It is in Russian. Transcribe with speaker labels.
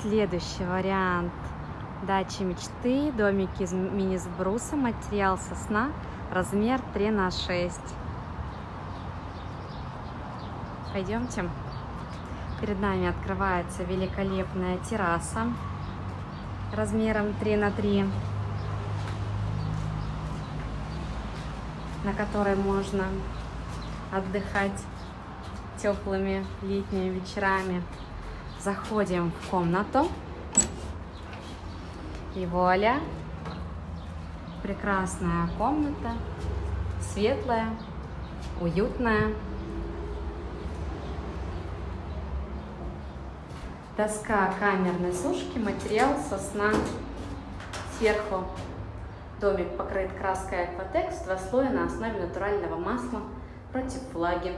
Speaker 1: Следующий вариант дачи мечты. Домик из мини-сбруса, материал сосна, размер 3×6. Пойдемте. Перед нами открывается великолепная терраса размером 3×3, на которой можно отдыхать теплыми летними вечерами. Заходим в комнату. И вуаля! Прекрасная комната, светлая, уютная. Доска камерной сушки, материал сосна. Сверху домик покрыт краской Aquatex, 2 слоя на основе натурального масла против влаги.